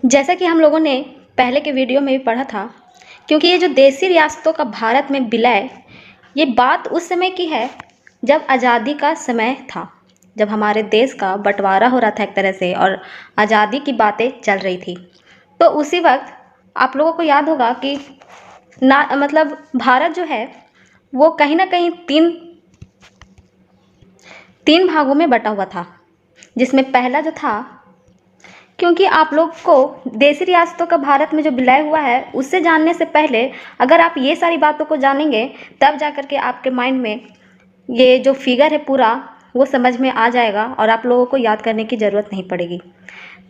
जैसा कि हम लोगों ने पहले के वीडियो में भी पढ़ा था, क्योंकि ये जो देसी रियासतों का भारत में विलय, ये बात उस समय की है जब आज़ादी का समय था, जब हमारे देश का बंटवारा हो रहा था एक तरह से और आज़ादी की बातें चल रही थी। तो उसी वक्त आप लोगों को याद होगा कि ना मतलब भारत जो है वो कहीं ना कहीं तीन भागों में बटा हुआ था, जिसमें पहला जो था, क्योंकि आप लोग को देसी रियासतों का भारत में जो विलय हुआ है उससे जानने से पहले अगर आप ये सारी बातों को जानेंगे तब जा कर के आपके माइंड में ये जो फिगर है पूरा वो समझ में आ जाएगा और आप लोगों को याद करने की ज़रूरत नहीं पड़ेगी।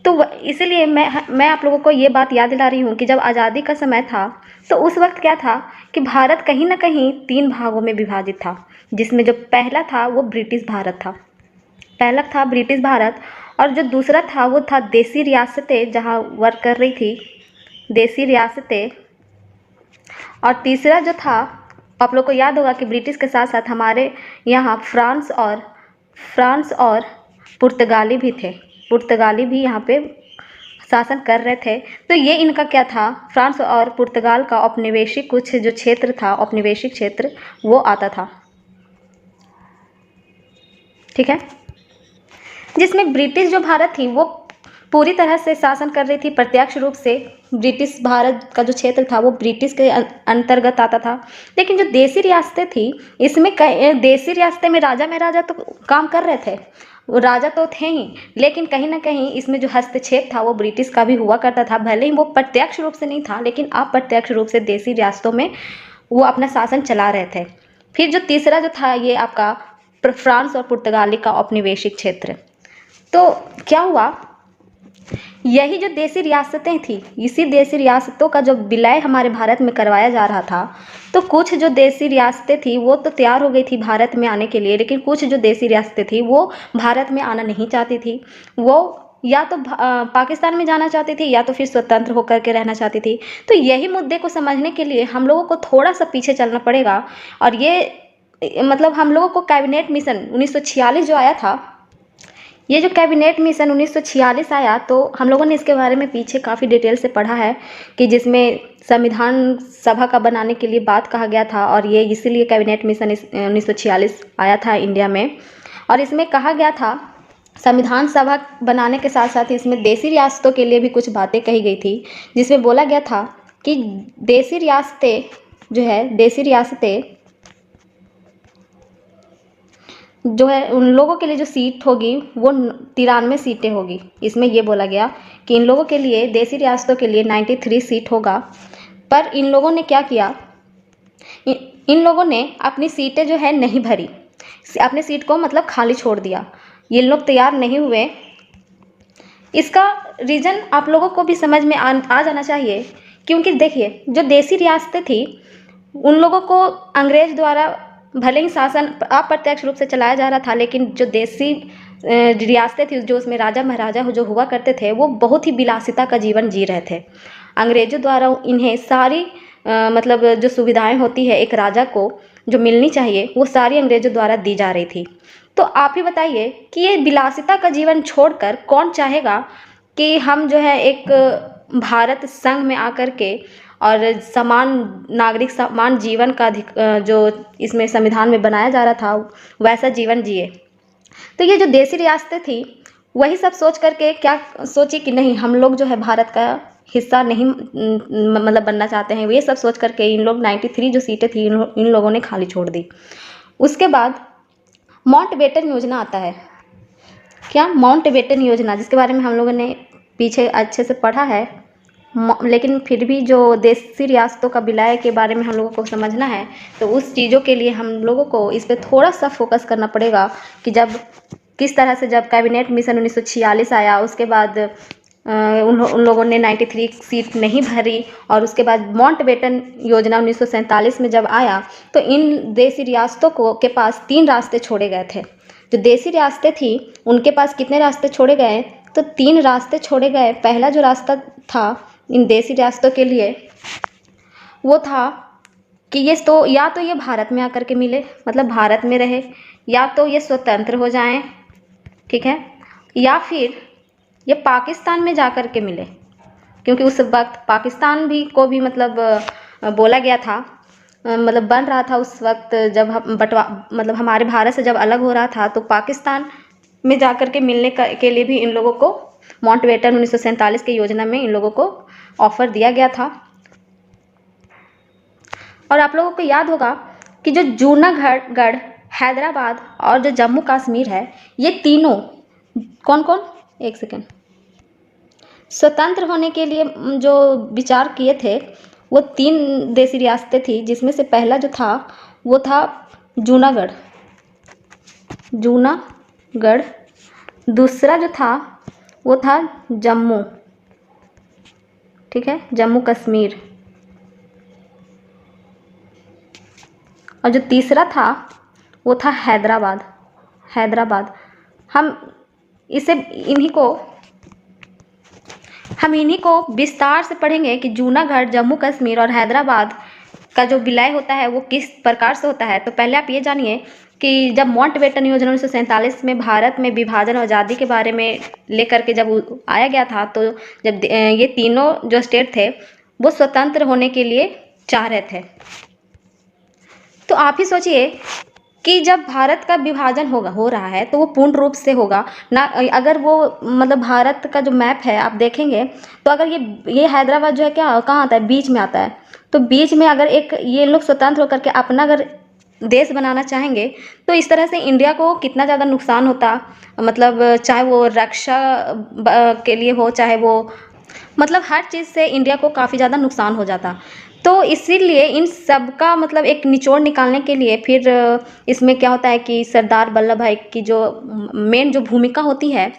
तो इसीलिए मैं आप लोगों को ये बात याद दिला रही हूँ कि जब आज़ादी का समय था तो उस वक्त क्या था कि भारत कहीं ना कहीं तीन भागों में विभाजित था, जिसमें जो पहला था वो ब्रिटिश भारत था। पहला था ब्रिटिश भारत और जो दूसरा था वो था देसी रियासतें, जहाँ वर्क कर रही थी देसी रियासतें। और तीसरा जो था, आप लोग को याद होगा कि ब्रिटिश के साथ साथ हमारे यहाँ फ्रांस और पुर्तगाली भी थे। पुर्तगाली भी यहाँ पे शासन कर रहे थे। तो ये इनका क्या था, फ्रांस और पुर्तगाल का औपनिवेशिक कुछ जो क्षेत्र था, औपनिवेशिक क्षेत्र वो आता था, ठीक है। जिसमें ब्रिटिश जो भारत थी वो पूरी तरह से शासन कर रही थी, प्रत्यक्ष रूप से ब्रिटिश भारत का जो क्षेत्र था वो ब्रिटिश के अंतर्गत आता था। लेकिन जो देसी रियासतें थी इसमें देसी रियासतें में राजा तो काम कर रहे थे, वो राजा तो थे ही, लेकिन कहीं ना कहीं इसमें जो हस्तक्षेप था वो ब्रिटिश का भी हुआ करता था। भले ही वो प्रत्यक्ष रूप से नहीं था, लेकिन अप्रत्यक्ष रूप से देसी रियासतों में वो अपना शासन चला रहे थे। फिर जो तीसरा जो था ये आपका फ्रांस और पुर्तगाली का औपनिवेशिक क्षेत्र। तो क्या हुआ, यही जो देसी रियासतें थी, इसी देसी रियासतों का जो विलय हमारे भारत में करवाया जा रहा था, तो कुछ जो देसी रियासतें थी वो तो तैयार हो गई थी भारत में आने के लिए, लेकिन कुछ जो देसी रियासतें थी वो भारत में आना नहीं चाहती थी। वो या तो पाकिस्तान में जाना चाहती थी या तो फिर स्वतंत्र होकर के रहना चाहती थी। तो यही मुद्दे को समझने के लिए हम लोगों को थोड़ा सा पीछे चलना पड़ेगा। और ये मतलब हम लोगों को कैबिनेट मिशन 1946 जो आया था, ये जो कैबिनेट मिशन 1946 आया, तो हम लोगों ने इसके बारे में पीछे काफ़ी डिटेल से पढ़ा है कि जिसमें संविधान सभा का बनाने के लिए बात कहा गया था। और ये इसीलिए कैबिनेट मिशन 1946 आया था इंडिया में। और इसमें कहा गया था, संविधान सभा बनाने के साथ साथ इसमें देसी रियासतों के लिए भी कुछ बातें कही गई थी, जिसमें बोला गया था कि देसी रियासतें देसी रियासतें जो है उन लोगों के लिए जो सीट होगी वो 93 सीटें होगी। इसमें ये बोला गया कि इन लोगों के लिए, देसी रियासतों के लिए 93 सीट होगा। पर इन लोगों ने क्या किया, इन लोगों ने अपनी सीटें जो है नहीं भरी, अपने सीट को मतलब खाली छोड़ दिया। ये लोग तैयार नहीं हुए। इसका रीज़न आप लोगों को भी समझ में आ जाना चाहिए, क्योंकि देखिए जो देसी रियासतें थी उन लोगों को अंग्रेज द्वारा भले ही शासन अप्रत्यक्ष रूप से चलाया जा रहा था, लेकिन जो देसी रियासतें थी जो उसमें राजा महाराजा जो हुआ करते थे वो बहुत ही विलासिता का जीवन जी रहे थे। अंग्रेजों द्वारा इन्हें सारी मतलब जो सुविधाएं होती है एक राजा को जो मिलनी चाहिए वो सारी अंग्रेजों द्वारा दी जा रही थी। तो आप ही बताइए कि ये विलासिता का जीवन छोड़कर कौन चाहेगा कि हम जो है एक भारत संघ में आकर के और समान नागरिक समान जीवन का जो इसमें संविधान में बनाया जा रहा था वैसा जीवन जिए। तो ये जो देसी रियासतें थी वही सब सोच करके क्या सोची कि नहीं, हम लोग जो है भारत का हिस्सा नहीं मतलब बनना चाहते हैं। ये सब सोच करके इन लोग 93 जो सीटें थी इन लोगों ने खाली छोड़ दी। उसके बाद माउंटबेटन योजना आता है। क्या माउंटबेटन योजना, जिसके बारे में हम लोगों ने पीछे अच्छे से पढ़ा है, लेकिन फिर भी जो देसी रियासतों का विलय के बारे में हम लोगों को समझना है तो उस चीज़ों के लिए हम लोगों को इस पर थोड़ा सा फोकस करना पड़ेगा कि जब किस तरह से जब कैबिनेट मिशन 1946 आया उसके बाद उन लोगों ने 93 सीट नहीं भरी। और उसके बाद माउंटबेटन योजना 1947 में जब आया तो इन देसी रियासतों के पास 3 रास्ते छोड़े गए थे। जो देसी रियासतें थी उनके पास कितने रास्ते छोड़े गए, तो 3 रास्ते छोड़े गए। पहला जो रास्ता था इन देसी रियासतों के लिए वो था कि ये तो या तो ये भारत में आकर के मिले, मतलब भारत में रहे, या तो ये स्वतंत्र हो जाएं, ठीक है, या फिर ये पाकिस्तान में जाकर के मिले। क्योंकि उस वक्त पाकिस्तान भी को भी मतलब बोला गया था, मतलब बन रहा था उस वक्त, जब हम मतलब हमारे भारत से जब अलग हो रहा था, तो पाकिस्तान में जाकर के मिलने के लिए भी इन लोगों को माउंटबेटन 1947 के योजना में इन लोगों को ऑफर दिया गया था। और आप लोगों को याद होगा कि जो जूनागढ़, हैदराबाद और जो जम्मू कश्मीर है, ये तीनों कौन कौन, एक सेकेंड, स्वतंत्र होने के लिए जो विचार किए थे वो 3 देसी रियासतें थी, जिसमें से पहला जो था वो था जूनागढ़, दूसरा जो था वो था जम्मू, ठीक है, जम्मू कश्मीर, और जो तीसरा था वो था हैदराबाद। हम इन्हीं को विस्तार से पढ़ेंगे कि जूनागढ़, जम्मू कश्मीर और हैदराबाद का जो विलय होता है वो किस प्रकार से होता है। तो पहले आप ये जानिए कि जब माउंटबेटन योजना 1947 में भारत में विभाजन और आज़ादी के बारे में लेकर के जब आया गया था, तो जब ये तीनों जो स्टेट थे वो स्वतंत्र होने के लिए चाह रहे थे। तो आप ही सोचिए कि जब भारत का विभाजन हो रहा है तो वो पूर्ण रूप से होगा ना, अगर वो मतलब भारत का जो मैप है आप देखेंगे तो अगर ये हैदराबाद जो है क्या कहाँ आता है, बीच में आता है। तो बीच में अगर एक ये लोग स्वतंत्र होकर के अपना अगर देश बनाना चाहेंगे तो इस तरह से इंडिया को कितना ज़्यादा नुकसान होता, मतलब चाहे वो रक्षा के लिए हो, चाहे वो मतलब हर चीज़ से इंडिया को काफ़ी ज़्यादा नुकसान हो जाता। तो इसीलिए इन सब का मतलब एक निचोड़ निकालने के लिए फिर इसमें क्या होता है कि सरदार वल्लभ भाई की जो मेन जो भूमिका होती है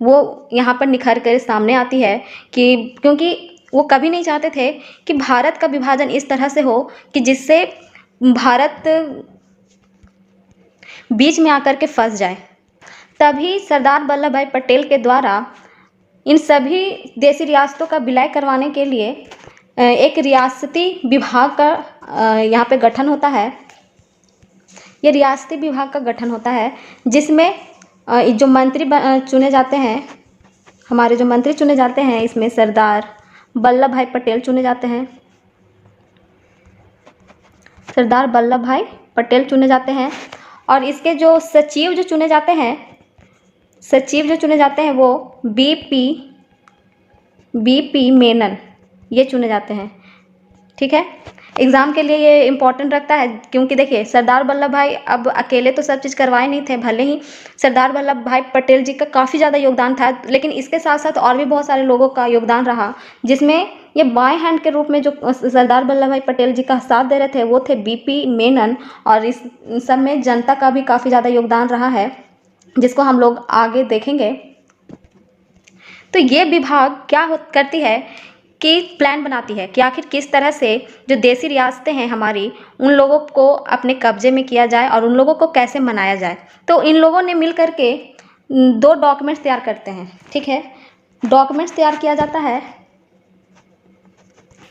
वो यहाँ पर निखर कर सामने आती है, कि क्योंकि वो कभी नहीं चाहते थे कि भारत का विभाजन इस तरह से हो कि जिससे भारत बीच में आकर के फंस जाए। तभी सरदार वल्लभ भाई पटेल के द्वारा इन सभी देसी रियासतों का विलय करवाने के लिए एक रियासती विभाग का यहाँ पे गठन होता है। ये रियासती विभाग का गठन होता है जिसमें जो मंत्री चुने जाते हैं, हमारे जो मंत्री चुने जाते हैं, इसमें सरदार वल्लभ भाई पटेल चुने जाते हैं, सरदार वल्लभ भाई पटेल चुने जाते हैं। और इसके जो सचिव जो चुने जाते हैं वो बीपी मेनन ये चुने जाते हैं, ठीक है। एग्ज़ाम के लिए ये इम्पोर्टेंट रखता है, क्योंकि देखिए सरदार वल्लभ भाई अब अकेले तो सब चीज़ करवाए नहीं थे, भले ही सरदार वल्लभ भाई पटेल जी का काफ़ी ज़्यादा योगदान था, लेकिन इसके साथ साथ और भी बहुत सारे लोगों का योगदान रहा, जिसमें ये बाएं हैंड के रूप में जो सरदार वल्लभ भाई पटेल जी का साथ दे रहे थे वो थे बीपी मेनन। और इस सब में जनता का भी काफ़ी ज़्यादा योगदान रहा है, जिसको हम लोग आगे देखेंगे। तो ये विभाग क्या करती है कि प्लान बनाती है कि आखिर किस तरह से जो देसी रियासतें हैं हमारी, उन लोगों को अपने कब्जे में किया जाए और उन लोगों को कैसे मनाया जाए। तो इन लोगों ने मिल करके 2 डॉक्यूमेंट्स तैयार करते हैं, ठीक है। डॉक्यूमेंट्स तैयार किया जाता है,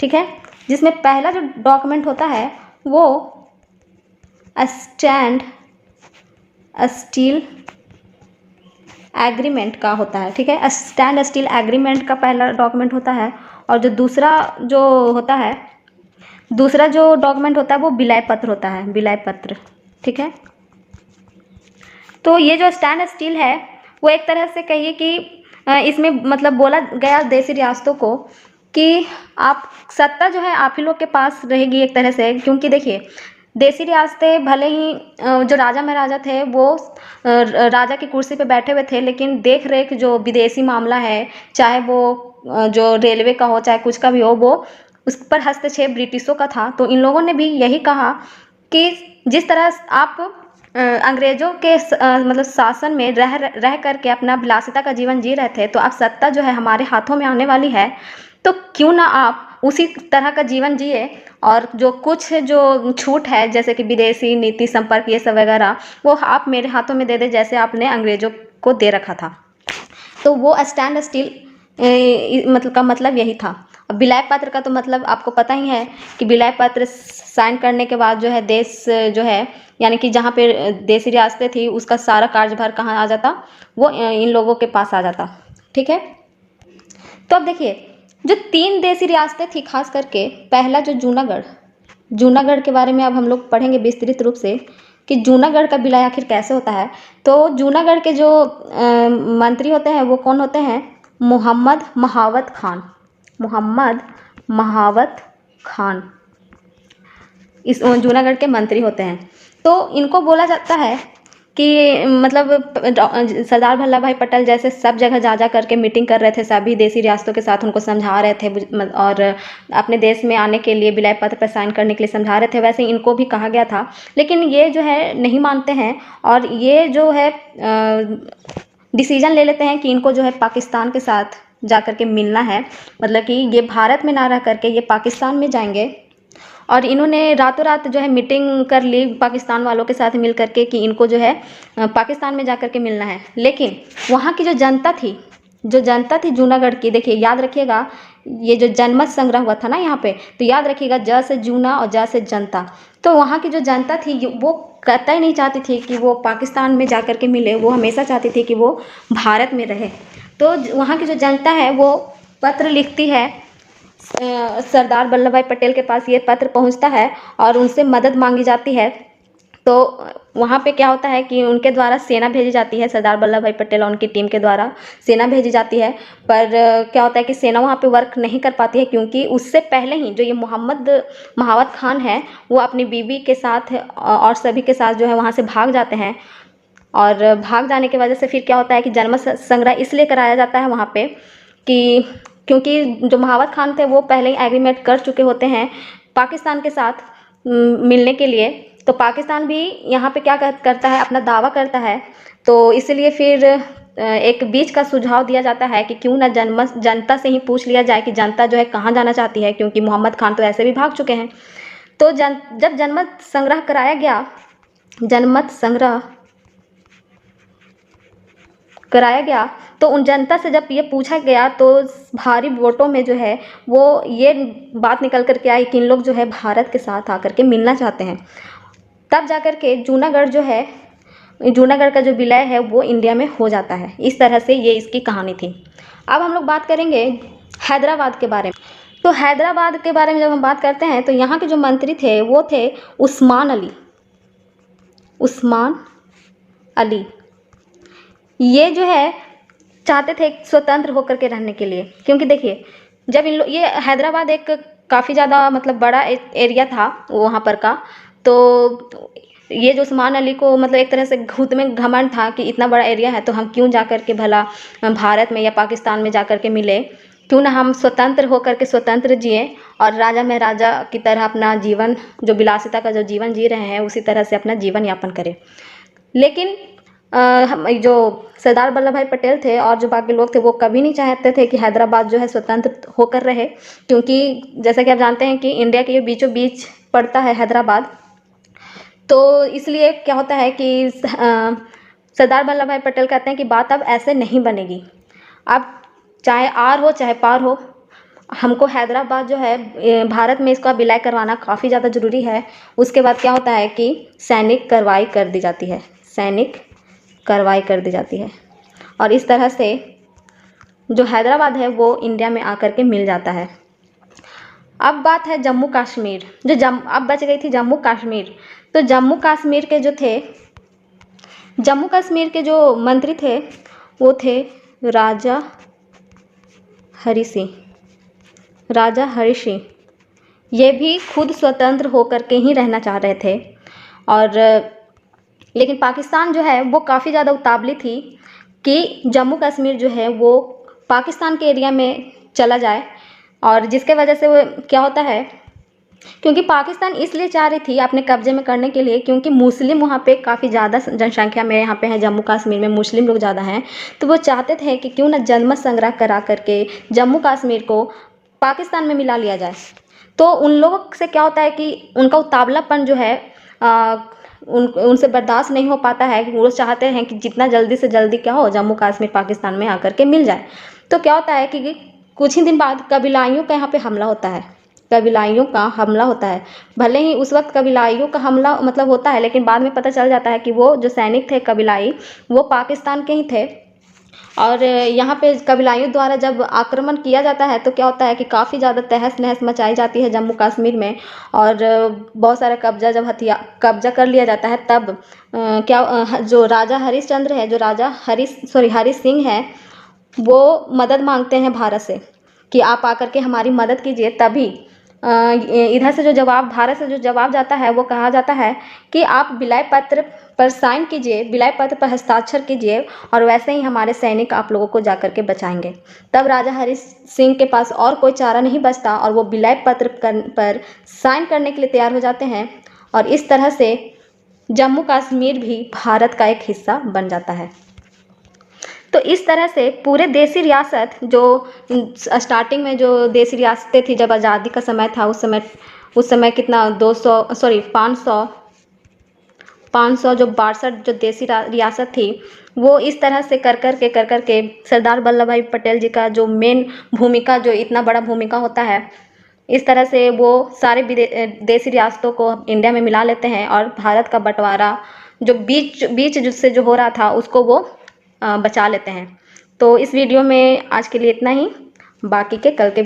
ठीक है, जिसमें पहला जो डॉक्यूमेंट होता है वो स्टैंड स्टील एग्रीमेंट का होता है, ठीक है। स्टैंड स्टील एग्रीमेंट का पहला डॉक्यूमेंट होता है। और जो दूसरा जो डॉक्यूमेंट होता है वो विलय पत्र होता है, विलय पत्र, ठीक है। तो ये जो स्टैंड स्टील है वो एक तरह से कहिए कि इसमें मतलब बोला गया देसी रियासतों को कि आप सत्ता जो है आप ही लोग के पास रहेगी एक तरह से, क्योंकि देखिए देसी रियासतें भले ही जो राजा महाराजा थे वो राजा की कुर्सी पे बैठे हुए थे, लेकिन देख रेख जो विदेशी मामला है, चाहे वो जो रेलवे का हो चाहे कुछ का भी हो, वो उस पर हस्तक्षेप ब्रिटिशों का था। तो इन लोगों ने भी यही कहा कि जिस तरह आप अंग्रेज़ों के मतलब शासन में रह करके अपना विलासिता का जीवन जी रहे थे, तो अब सत्ता जो है हमारे हाथों में आने वाली है, तो क्यों ना आप उसी तरह का जीवन जिए और जो कुछ जो छूट है जैसे कि विदेशी नीति संपर्क ये सब वगैरह वो आप मेरे हाथों में दे दे जैसे आपने अंग्रेज़ों को दे रखा था। तो वो स्टैंड स्टील मतलब का मतलब यही था। अब विलय पत्र का तो मतलब आपको पता ही है कि विलय पत्र साइन करने के बाद जो है देश जो है यानी कि जहाँ पे देसी रियासतें थी उसका सारा कार्यभार कहाँ आ जाता, वो इन लोगों के पास आ जाता, ठीक है। तो अब देखिए जो 3 देसी रियासतें थी खास करके, पहला जो जूनागढ़, जूनागढ़ के बारे में अब हम लोग पढ़ेंगे विस्तृत रूप से कि जूनागढ़ का विलय आखिर कैसे होता है। तो जूनागढ़ के जो मंत्री होते हैं वो कौन होते हैं? मोहम्मद महावत खान। मोहम्मद महावत खान इस जूनागढ़ के मंत्री होते हैं। तो इनको बोला जाता है कि मतलब सरदार वल्लभ भाई पटेल जैसे सब जगह जा जा करके मीटिंग कर रहे थे, सभी देसी रियासतों के साथ उनको समझा रहे थे और अपने देश में आने के लिए विलय पत्र पर साइन करने के लिए समझा रहे थे, वैसे इनको भी कहा गया था। लेकिन ये जो है नहीं मानते हैं और ये जो है डिसीजन ले लेते हैं कि इनको जो है पाकिस्तान के साथ जा कर के मिलना है, मतलब कि ये भारत में ना रह करके ये पाकिस्तान में जाएंगे। और इन्होंने रातों रात जो है मीटिंग कर ली पाकिस्तान वालों के साथ मिल करके कि इनको जो है पाकिस्तान में जा कर के मिलना है। लेकिन वहाँ की जो जनता थी जूनागढ़ की, देखिए याद रखिएगा, ये जो जनमत संग्रह हुआ था ना यहाँ पे, तो याद रखिएगा ज से जूना और ज से जनता। तो वहाँ की जो जनता थी वो कतई नहीं चाहती थी कि वो पाकिस्तान में जा कर के मिले, वो हमेशा चाहती थी कि वो भारत में रहे। तो वहाँ की जो जनता है वो पत्र लिखती है, सरदार वल्लभ भाई पटेल के पास ये पत्र पहुंचता है और उनसे मदद मांगी जाती है। तो वहाँ पे क्या होता है कि उनके द्वारा सेना भेजी जाती है, सरदार वल्लभ भाई पटेल और उनकी टीम के द्वारा सेना भेजी जाती है। पर क्या होता है कि सेना वहाँ पे वर्क नहीं कर पाती है, क्योंकि उससे पहले ही जो ये मोहम्मद महावत खान है वो अपनी बीवी के साथ और सभी के साथ जो है वहाँ से भाग जाते हैं। और भाग जाने की वजह से फिर क्या होता है कि जनमत संग्रह इसलिए कराया जाता है वहाँ पे कि क्योंकि जो महावत खान थे वो पहले ही एग्रीमेंट कर चुके होते हैं पाकिस्तान के साथ मिलने के लिए। तो पाकिस्तान भी यहाँ पे क्या करता है, अपना दावा करता है। तो इसलिए फिर एक बीच का सुझाव दिया जाता है कि क्यों ना जनता से ही पूछ लिया जाए कि जनता जो है कहाँ जाना चाहती है, क्योंकि मोहम्मद खान तो ऐसे भी भाग चुके हैं। तो जब जनमत संग्रह कराया गया, जनमत संग्रह कराया गया, तो उन जनता से जब ये पूछा गया तो भारी वोटों में जो है वो ये बात निकल कर के आई कि इन लोग जो है भारत के साथ आकर के मिलना चाहते हैं। तब जाकर के जूनागढ़ जो है, जूनागढ़ का जो विलय है वो इंडिया में हो जाता है। इस तरह से ये इसकी कहानी थी। अब हम लोग बात करेंगे हैदराबाद के बारे में। तो हैदराबाद के बारे में जब हम बात करते हैं तो यहाँ के जो मंत्री थे वो थे उस्मान अली। उस्मान अली ये जो है चाहते थे स्वतंत्र होकर के रहने के लिए, क्योंकि देखिए जब ये हैदराबाद एक काफ़ी ज़्यादा मतलब बड़ा एरिया था वहाँ पर का। तो ये जो उस्मान अली को मतलब एक तरह से खुद में घमंड था कि इतना बड़ा एरिया है तो हम क्यों जा कर के भला भारत में या पाकिस्तान में जा कर के मिले, क्यों ना हम स्वतंत्र होकर के स्वतंत्र जिए और राजा में राजा की तरह अपना जीवन, जो विलासिता का जो जीवन जी रहे हैं उसी तरह से अपना जीवन यापन करें। लेकिन जो सरदार वल्लभ भाई पटेल थे और जो बाकी लोग थे वो कभी नहीं चाहते थे कि हैदराबाद जो है स्वतंत्र होकर रहे, क्योंकि जैसा कि आप जानते हैं कि इंडिया के बीचों बीच पड़ता है हैदराबाद। तो इसलिए क्या होता है कि सरदार वल्लभ भाई पटेल कहते हैं कि बात अब ऐसे नहीं बनेगी, अब चाहे आर हो चाहे पार हो, हमको हैदराबाद जो है भारत में इसका विलय करवाना काफ़ी ज़्यादा ज़रूरी है। उसके बाद क्या होता है कि सैनिक कार्रवाई कर दी जाती है, सैनिक कार्रवाई कर दी जाती है और इस तरह से जो हैदराबाद है वो इंडिया में आकर के मिल जाता है। अब बात है जम्मू कश्मीर, अब बच गई थी जम्मू कश्मीर। तो जम्मू कश्मीर के जो थे, जम्मू कश्मीर के जो मंत्री थे वो थे राजा हरि सिंह। राजा हरि सिंह ये भी खुद स्वतंत्र होकर के ही रहना चाह रहे थे, और लेकिन पाकिस्तान जो है वो काफ़ी ज़्यादा उतावली थी कि जम्मू कश्मीर जो है वो पाकिस्तान के एरिया में चला जाए। और जिसके वजह से वो क्या होता है, क्योंकि पाकिस्तान इसलिए चाह रही थी अपने कब्जे में करने के लिए क्योंकि मुस्लिम वहाँ पे काफ़ी ज़्यादा जनसंख्या में यहाँ पे है, जम्मू कश्मीर में मुस्लिम लोग ज़्यादा हैं। तो वो चाहते थे कि क्यों ना जनमत संग्रह करा करके जम्मू कश्मीर को पाकिस्तान में मिला लिया जाए। तो उन लोगों से क्या होता है कि उनका उतावलापन जो है उनसे बर्दाश्त नहीं हो पाता है कि वो चाहते हैं कि जितना जल्दी से जल्दी क्या हो जम्मू कश्मीर पाकिस्तान में आकर के मिल जाए। तो क्या होता है कि कुछ ही दिन बाद कबीलाइयों का यहाँ पे हमला होता है, कबीलाइयों का हमला होता है। भले ही उस वक्त कबीलाइयों का हमला मतलब होता है, लेकिन बाद में पता चल जाता है कि वो जो सैनिक थे कबीलाई वो पाकिस्तान के ही थे और यहाँ पे कबीलाइयों द्वारा जब आक्रमण किया जाता है तो क्या होता है कि काफ़ी ज़्यादा तहस नहस मचाई जाती है जम्मू कश्मीर में। और बहुत सारा कब्जा जब कब्जा कर लिया जाता है तब जो राजा हरिश्चंद्र है, जो राजा हरि सिंह है, वो मदद मांगते हैं भारत से कि आप आकर के हमारी मदद कीजिए। तभी इधर से जो जवाब, भारत से जो जवाब जाता है वो कहा जाता है कि आप विलय पत्र पर साइन कीजिए, विलय पत्र पर हस्ताक्षर कीजिए और वैसे ही हमारे सैनिक आप लोगों को जाकर के बचाएंगे। तब राजा हरि सिंह के पास और कोई चारा नहीं बचता और वो विलय पत्र पर साइन करने के लिए तैयार हो जाते हैं और इस तरह से जम्मू कश्मीर भी भारत का एक हिस्सा बन जाता है। तो इस तरह से पूरे देसी रियासत, जो स्टार्टिंग में जो देसी रियासतें थी जब आज़ादी का समय था, उस समय कितना 500 जो 62 जो देसी रियासत थी, वो इस तरह से कर कर के सरदार वल्लभ भाई पटेल जी का जो मेन भूमिका, जो इतना बड़ा भूमिका होता है, इस तरह से वो सारे देसी रियासतों को इंडिया में मिला लेते हैं और भारत का बंटवारा जो बीच से जो हो रहा था उसको वो बचा लेते हैं। तो इस वीडियो में आज के लिए इतना ही, बाकी के कल के